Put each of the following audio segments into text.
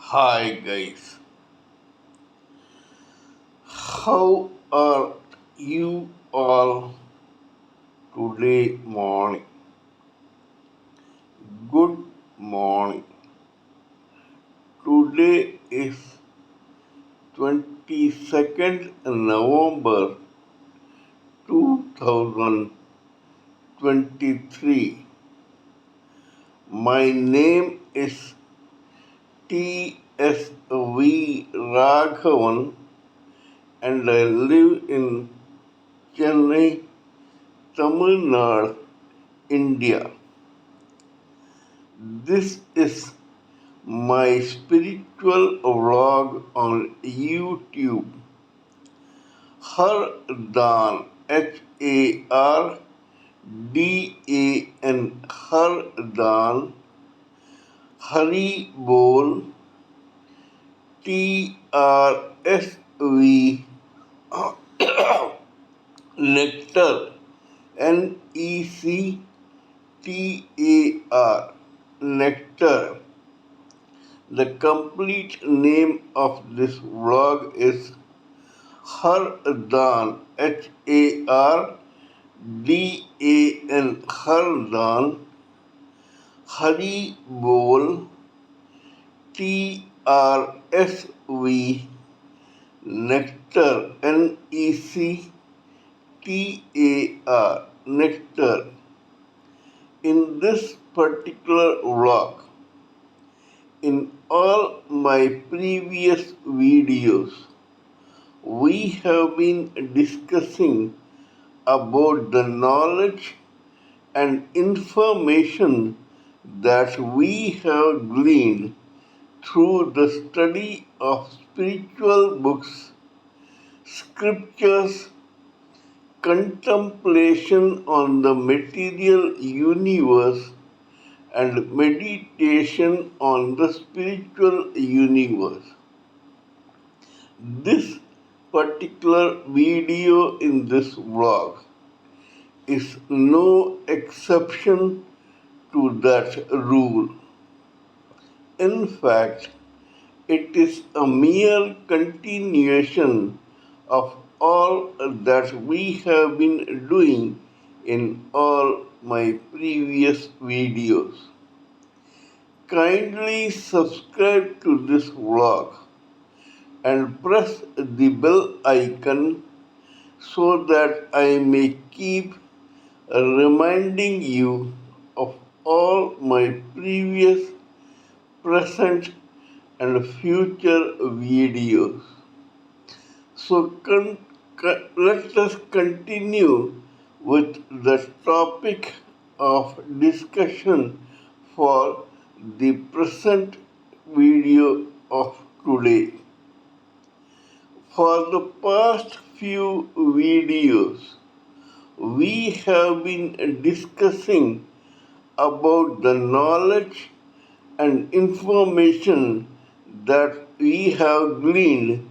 Hi guys, how are you all today morning? Good morning. Today is 22nd November 2023. My name is TSV Raghavan and I live in Chennai, Tamil Nadu, India. This is my spiritual vlog on YouTube. HARDAN, HARDAN, HARDAN, Haribol, TRSV, Nectar, NECTAR, Nectar. The complete name of this vlog is HARDAN, HARDAN, HARDAN, Haribol, TRSV, Nectar, NECTAR, Nectar. In this particular vlog, in all my previous videos, we have been discussing about the knowledge and information that we have gleaned through the study of spiritual books, scriptures, contemplation on the material universe, and meditation on the spiritual universe. This particular video in this vlog is no exception to that rule. In fact, it is a mere continuation of all that we have been doing in all my previous videos. Kindly subscribe to this vlog and press the bell icon so that I may keep reminding you of all my previous, present, and future videos. So let us continue with the topic of discussion for the present video of today. For the past few videos, we have been discussing about the knowledge and information that we have gleaned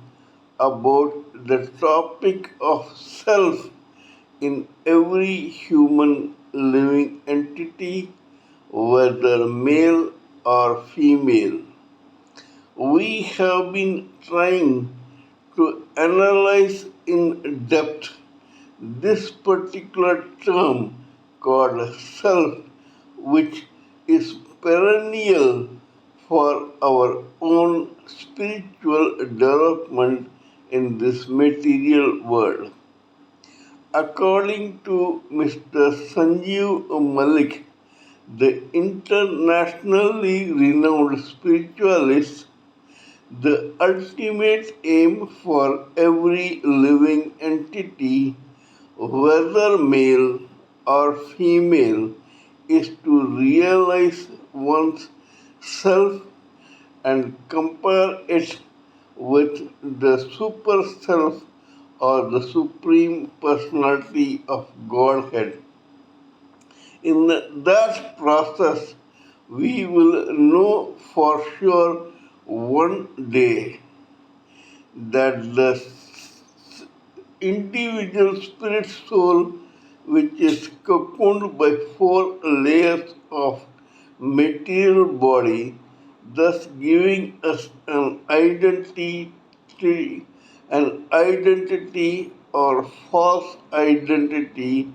about the topic of self in every human living entity, whether male or female. We have been trying to analyze in depth this particular term called self, which is perennial for our own spiritual development in this material world. According to Mr. Sanjeev Malik, the internationally renowned spiritualist, the ultimate aim for every living entity, whether male or female, is to realize one's self and compare it with the super self or the supreme personality of Godhead. In that process, we will know for sure one day that the individual spirit soul, which is cocooned by four layers of material body, thus giving us an identity or false identity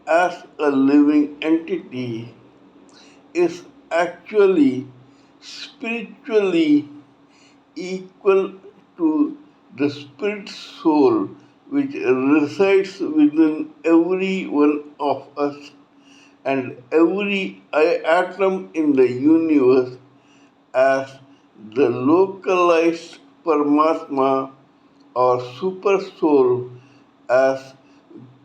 as a living entity, is actually spiritually equal to the spirit soul which resides within every one of us and every atom in the universe as the localized Paramatma or super soul as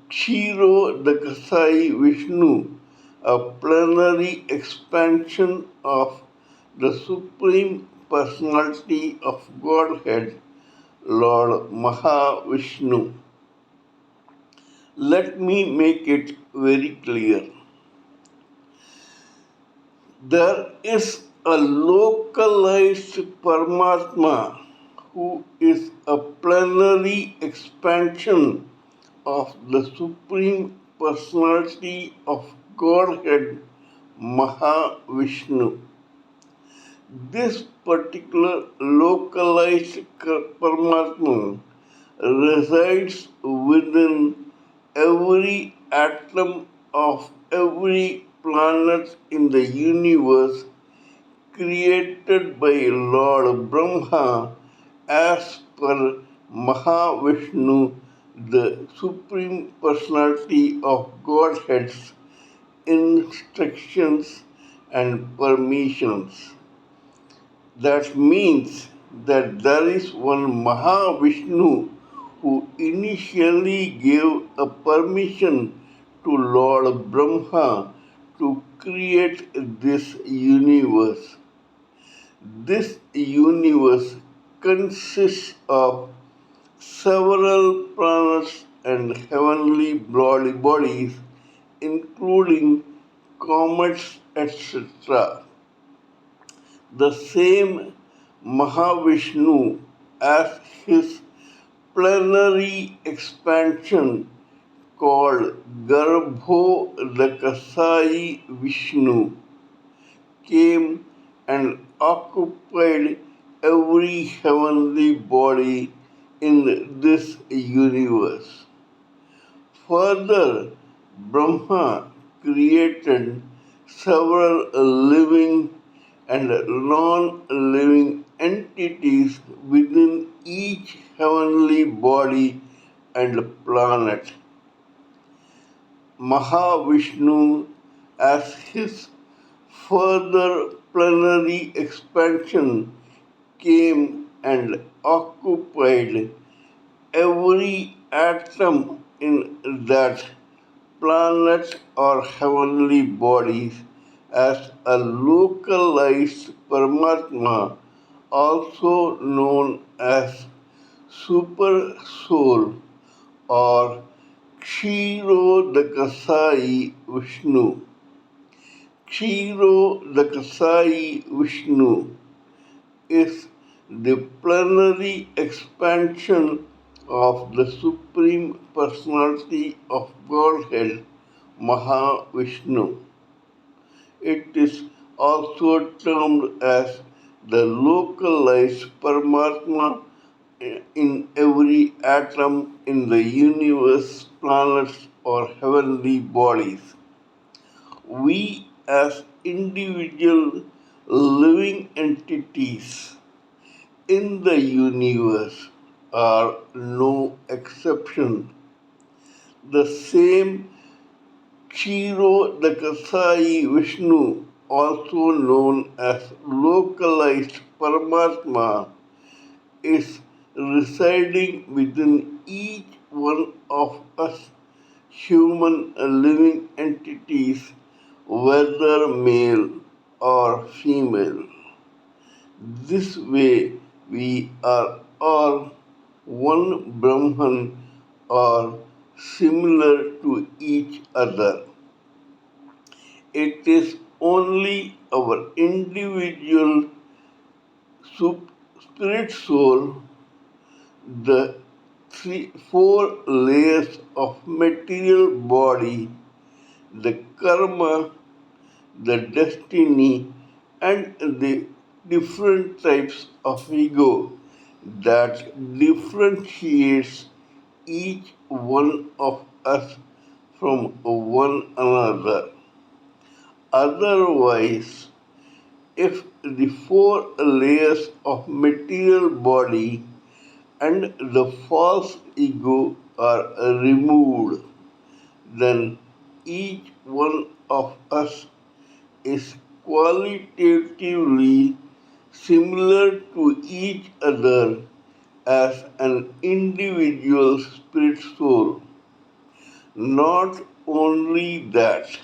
Kshiro Dakasai Vishnu, a plenary expansion of the Supreme Personality of Godhead, Lord Mahavishnu. Let me make it very clear. There is a localized Paramatma who is a plenary expansion of the Supreme Personality of Godhead, Mahavishnu. This particular localized Paramatma resides within every atom of every planet in the universe created by Lord Brahma as per Mahavishnu, the Supreme Personality of Godhead's instructions and permissions. That means that there is one Mahavishnu who initially gave a permission to Lord Brahma to create this universe. This universe consists of several planets and heavenly bodies, including comets, etc. The same Mahavishnu, as his plenary expansion called Garbho Dakasai Vishnu, came and occupied every heavenly body in this universe. Further, Brahma created several living and non-living entities within each heavenly body and planet. Mahavishnu, as his further plenary expansion, came and occupied every atom in that planet or heavenly bodies as a localized Paramatma, also known as Super Soul or Kshirodakasai Vishnu. Kshirodakasai Vishnu is the plenary expansion of the Supreme Personality of Godhead, Mahavishnu. It is also termed as the localized Paramatma in every atom in the universe, planets, or heavenly bodies. We, as individual living entities in the universe, are no exception. The same Kshirodakasai Vishnu, also known as localized Paramatma, is residing within each one of us human living entities, whether male or female. This way, we are all one Brahman or similar to each other. It is only our individual spirit soul, the four layers of material body, the karma, the destiny, and the different types of ego that differentiates each one of us from one another. Otherwise, if the four layers of material body and the false ego are removed, then each one of us is qualitatively similar to each other as an individual spirit soul. Not only that,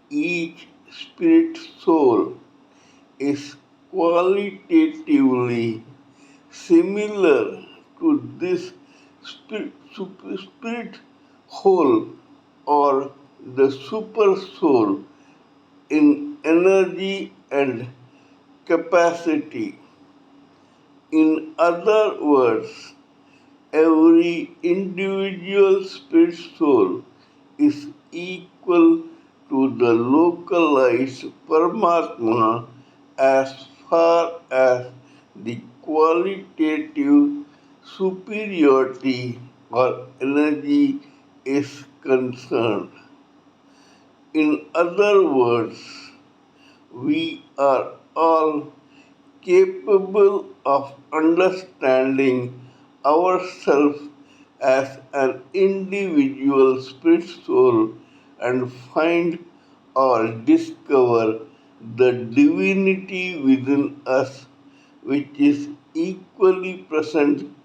each spirit soul is qualitatively similar to this spirit whole or the super soul in energy and capacity. In other words, every individual spirit soul is equal to the localized Paramatma as far as the qualitative superiority or energy is concerned. In other words, we are all capable of understanding ourselves as an individual spirit soul and find or discover the divinity within us, which is equally present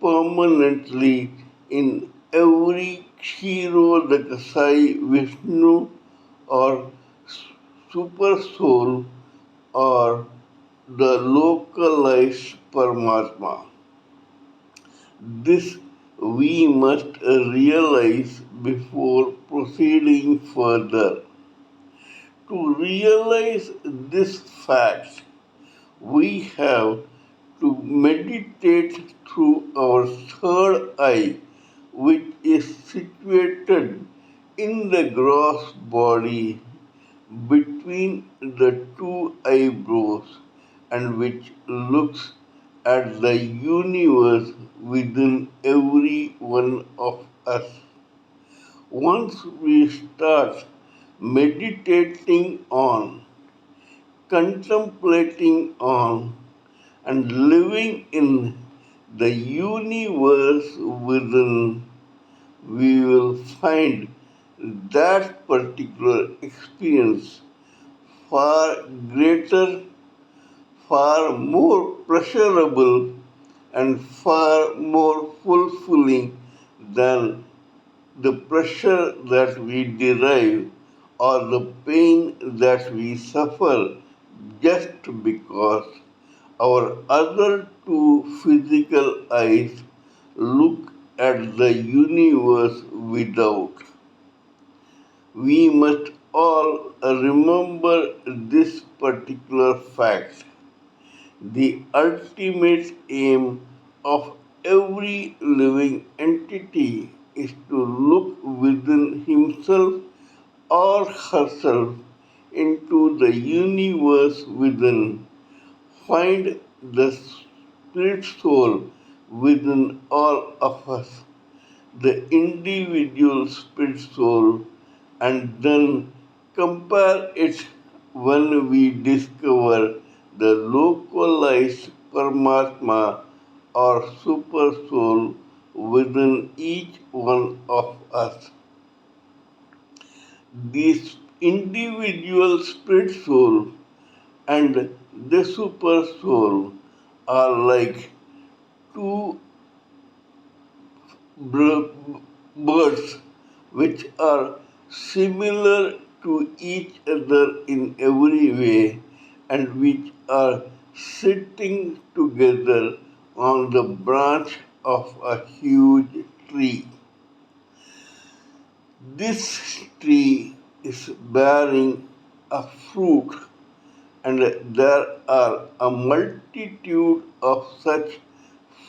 permanently in every Kshirodakasai Vishnu or super soul or the localized Paramatma. This we must realize before proceeding further. To realize this fact, we have to meditate through our third eye, which is situated in the gross body between the two eyebrows and which looks at the universe within every one of us. Once we start meditating on, contemplating on, and living in the universe within, we will find that particular experience far greater, far more pleasurable, and far more fulfilling than the pressure that we derive or the pain that we suffer just because our other two physical eyes look at the universe without. We must all remember this particular fact. The ultimate aim of every living entity is to look within himself or herself into the universe within, find the spirit soul within all of us, the individual spirit soul, and then compare it when we discover the localized Paramatma or super soul within each one of us. This individual spirit soul and the super soul are like two birds which are similar to each other in every way and which are sitting together on the branch of a huge tree. This tree is bearing a fruit, and there are a multitude of such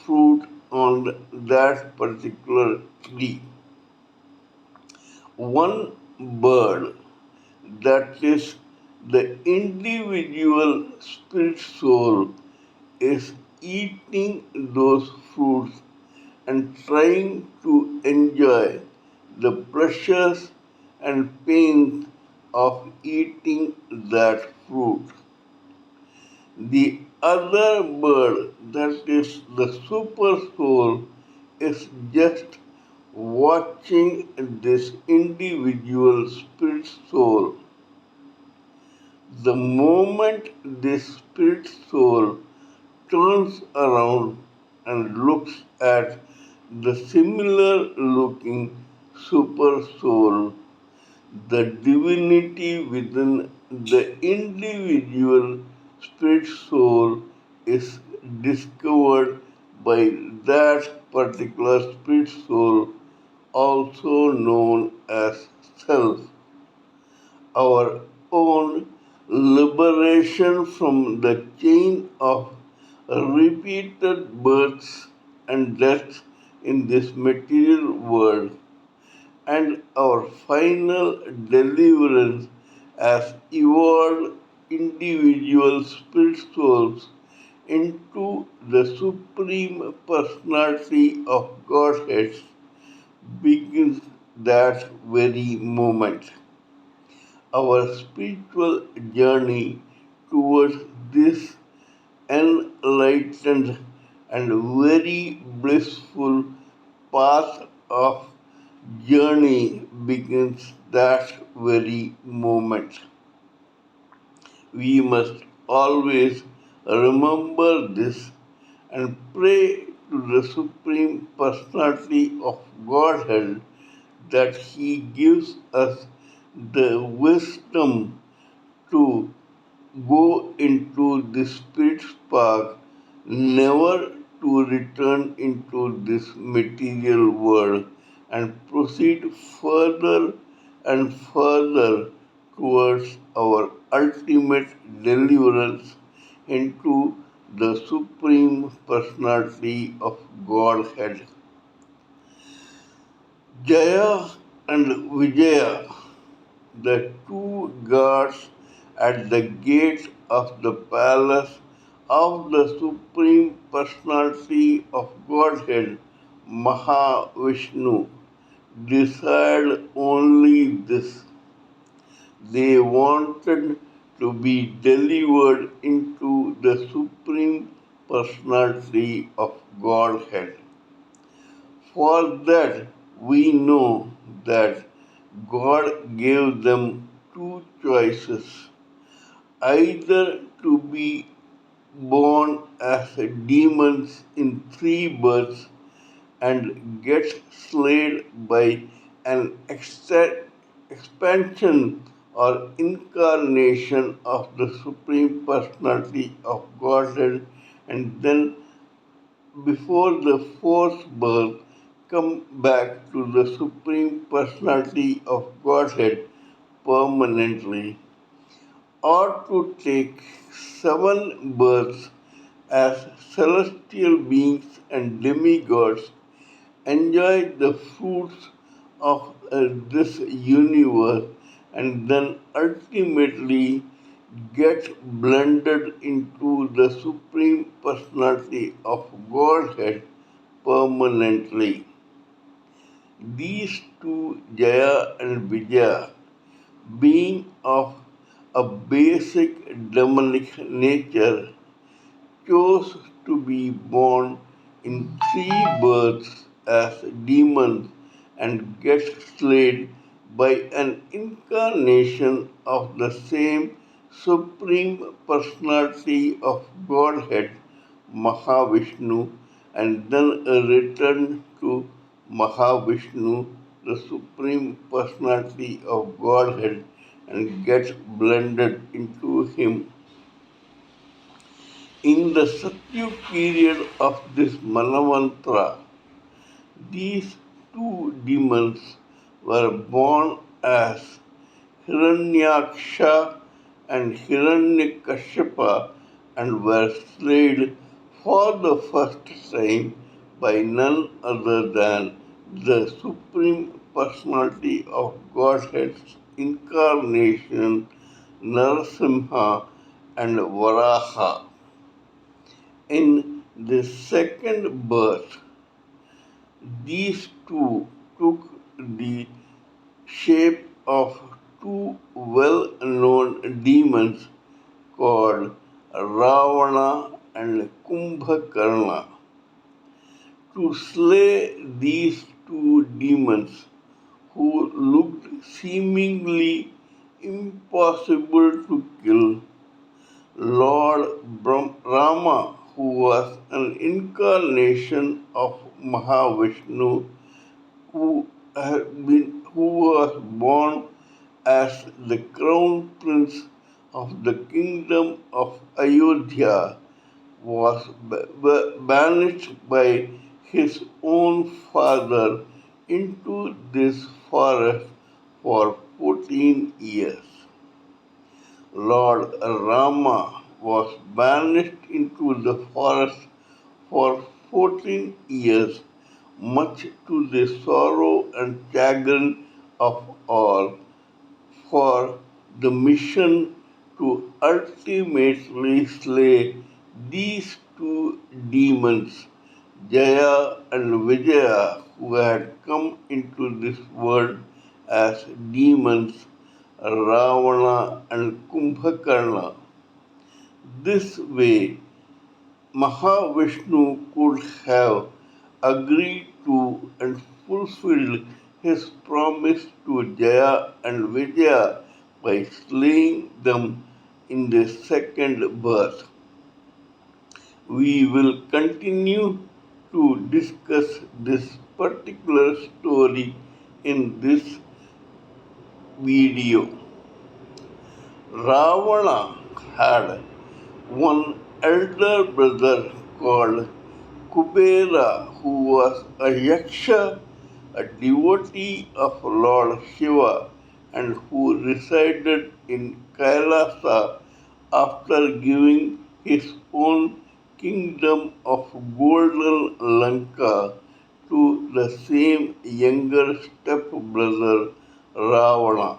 fruit on that particular tree. One bird that is The individual spirit soul is eating those fruits and trying to enjoy the pleasures and pains of eating that fruit. The other bird, that is the super soul, is just watching this individual spirit soul. The moment this spirit soul turns around and looks at the similar looking super soul, the divinity within the individual spirit soul is discovered by that particular spirit soul, also known as self. Our own liberation from the chain of repeated births and deaths in this material world, and our final deliverance as evolved individual spirit souls into the Supreme Personality of Godhead begins that very moment. Our spiritual journey towards this enlightened and very blissful path of journey begins that very moment. We must always remember this and pray to the Supreme Personality of Godhead that He gives us the wisdom to go into the spirit spark, never to return into this material world and proceed further and further towards our ultimate deliverance into the Supreme Personality of Godhead. Jaya and Vijaya, the two guards at the gate of the palace of the Supreme Personality of Godhead, Mahavishnu, desired only this. They wanted to be delivered into the Supreme Personality of Godhead. For that, we know that God gave them two choices, either to be born as demons in three births and get slayed by an expansion or incarnation of the Supreme Personality of Godhead, and then before the fourth birth come back to the Supreme Personality of Godhead permanently, or to take seven births as celestial beings and demigods, enjoy the fruits of this universe, and then ultimately get blended into the Supreme Personality of Godhead permanently. These two, Jaya and Vijaya, being of a basic demonic nature, chose to be born in three births as demons and get slayed by an incarnation of the same Supreme Personality of Godhead, Mahavishnu, and then return to Mahavishnu, the Supreme Personality of Godhead, and get blended into Him. In the Satyu period of this Manavantra, these two demons were born as Hiranyaksha and Hiranyakashipa and were slain for the first time by none other than the Supreme Personality of Godhead's incarnation, Narasimha and Varaha. In the second birth, these two took the shape of two well-known demons called Ravana and Kumbhakarna. To slay these two demons, who looked seemingly impossible to kill, Lord Rama, who was an incarnation of Mahavishnu, who was born as the crown prince of the kingdom of Ayodhya, was banished by his own father into this forest for 14 years. Lord Rama was banished into the forest for 14 years, much to the sorrow and chagrin of all, for the mission to ultimately slay these two demons, Jaya and Vijaya, who had come into this world as demons, Ravana and Kumbhakarna. This way, Mahavishnu could have agreed to and fulfilled his promise to Jaya and Vijaya by slaying them in the second birth. We will continue to discuss this particular story in this video. Ravana had one elder brother called Kubera, who was a yaksha, a devotee of Lord Shiva, and who resided in Kailasa after giving his own kingdom of golden Lanka to the same younger stepbrother Ravana.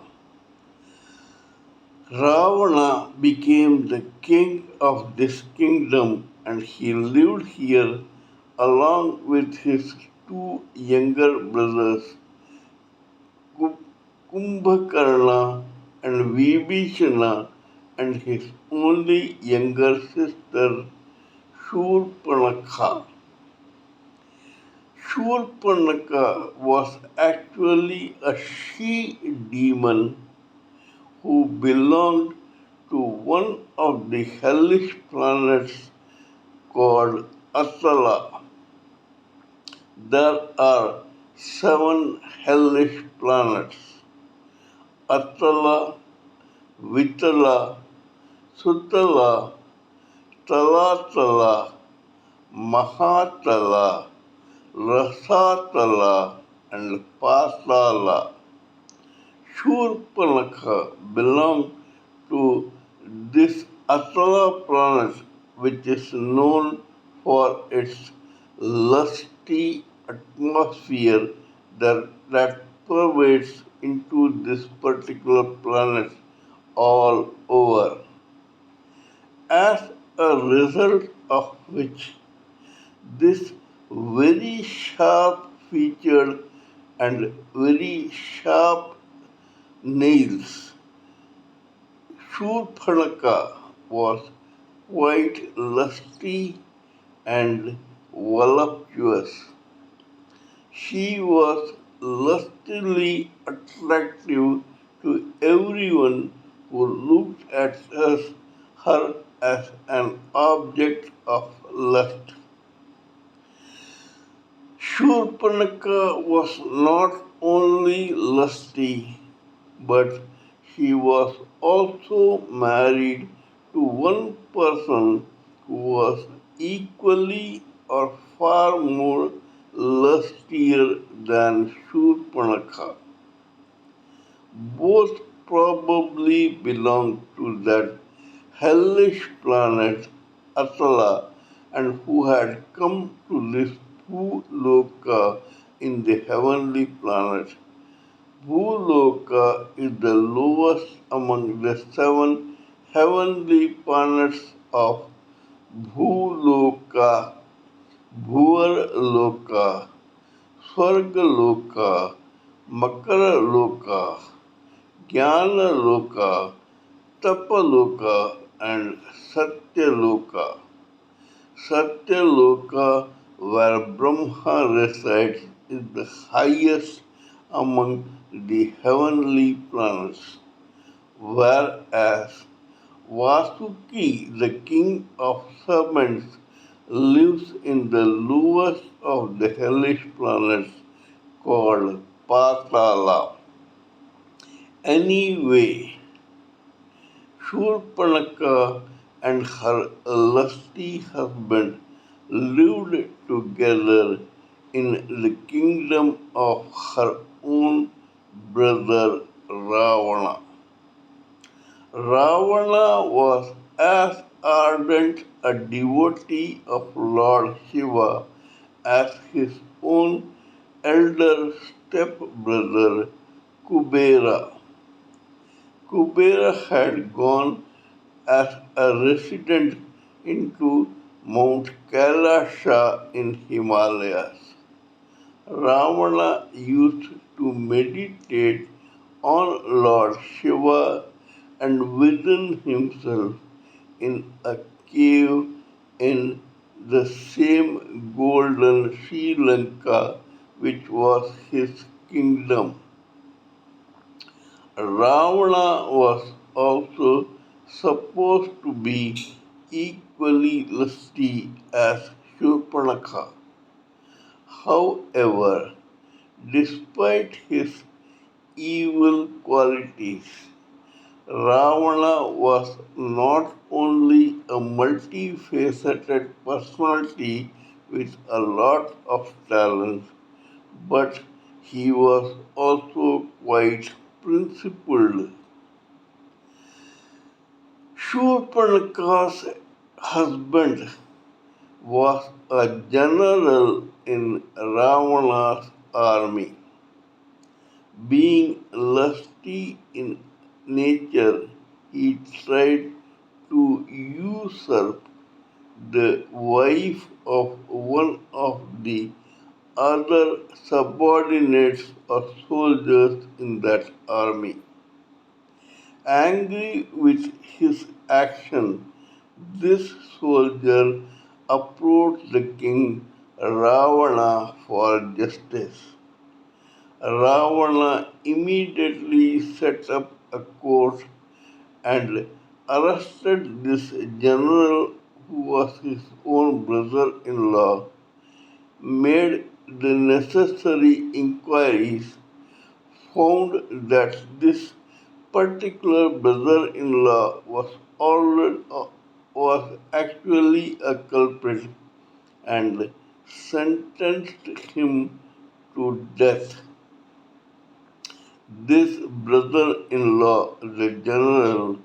Ravana became the king of this kingdom, and he lived here along with his two younger brothers, Kumbhakarna and Vibhishana, and his only younger sister, Shurpanakha. Shurpanakha was actually a she demon who belonged to one of the hellish planets called Atala. There are 7 hellish planets: Atala, Vitala, Sutala, Talatala, Mahatala, Rasatala, and Pasala. Shurpanakha belonged to this Atala planet, which is known for its lusty atmosphere that pervades into this particular planet all over. As a result of which, this very sharp featured and very sharp nails, Shurpanakha was quite lusty and voluptuous. She was lustily attractive to everyone who looked at her as an object of lust. Shurpanakha was not only lusty, but she was also married to one person who was equally or far more lustier than Shurpanakha. Both probably belonged to that hellish planet Atala and who had come to live Bhuloka in the heavenly planet. Bhuloka is the lowest among the seven heavenly planets of Bhuloka, Bhuvarloka, Swargaloka, Makaraloka, Jnanaloka, Tapaloka, and Satyaloka. Satyaloka, where Brahma resides, is the highest among the heavenly planets, whereas Vasuki, the king of serpents, lives in the lowest of the hellish planets called Patala. Anyway, Shurpanaka and her lusty husband lived together in the kingdom of her own brother Ravana. Ravana was as ardent a devotee of Lord Shiva as his own elder stepbrother Kubera. Kubera had gone as a resident into Mount Kailasha in Himalayas. Ravana used to meditate on Lord Shiva and within himself in a cave in the same golden Sri Lanka which was his kingdom. Ravana was also supposed to be equally lusty as Shurpanakha. However, despite his evil qualities, Ravana was not only a multifaceted personality with a lot of talent, but he was also quite principled. Shurpanakha's husband was a general in Ravana's army. Being lusty in nature, he tried to usurp the wife of one of the other subordinates or soldiers in that army. Angry with his action, this soldier approached the king Ravana for justice. Ravana immediately set up a court and arrested this general who was his own brother in law, made the necessary inquiries, found that this particular brother in law was actually a culprit and sentenced him to death. This brother in law, the general,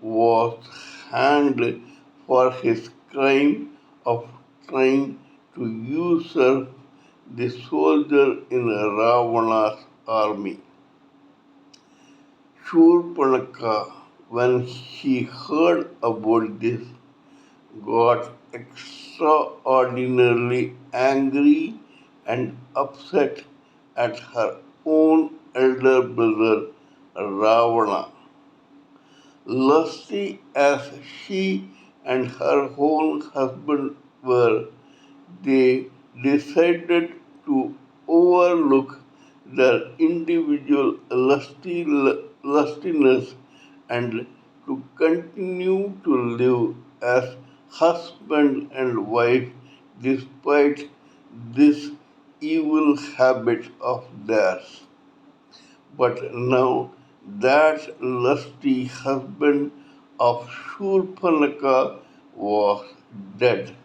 was hanged for his crime of trying to usurp the soldier in Ravana's army. Shurpanakha, when he heard about this, got extraordinarily angry and upset at her own elder brother Ravana. Lusty as she and her own husband were, they decided to overlook their individual lustiness and to continue to live as husband and wife despite this evil habit of theirs. But now that lusty husband of Shurpanaka was dead.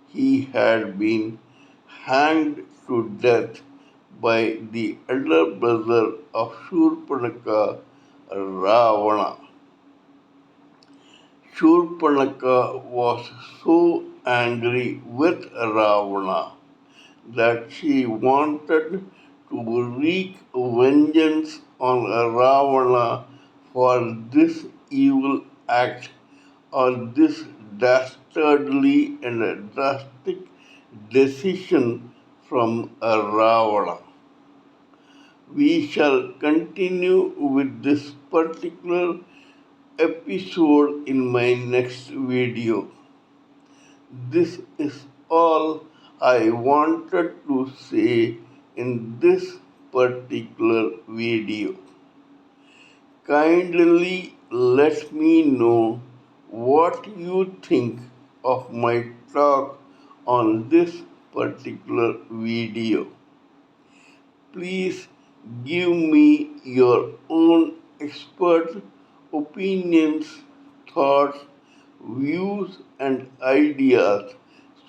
He had been hanged to death by the elder brother of Shurpanaka, Ravana. Shurpanaka was so angry with Ravana that she wanted to wreak vengeance on Ravana for this evil act or this dastardly and drastic decision from Ravana. We shall continue with this particular episode in my next video. This is all I wanted to say in this particular video. Kindly let me know what you think of my talk on this particular video. Please give me your own expert opinions, thoughts, views, and ideas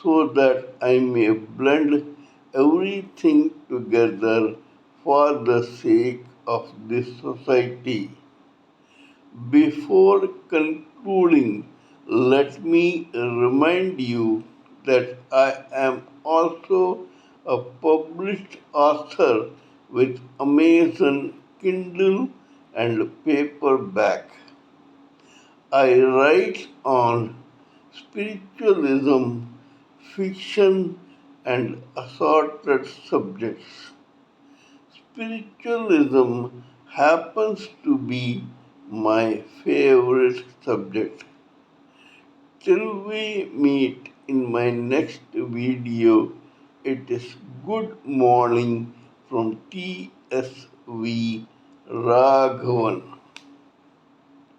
so that I may blend everything together for the sake of this society. Before concluding, let me remind you that I am also a published author with Amazon Kindle and paperback. I write on spiritualism, fiction, and assorted subjects. Spiritualism happens to be my favorite subject. Till we meet in my next video, it is good morning from TSV Raghavan.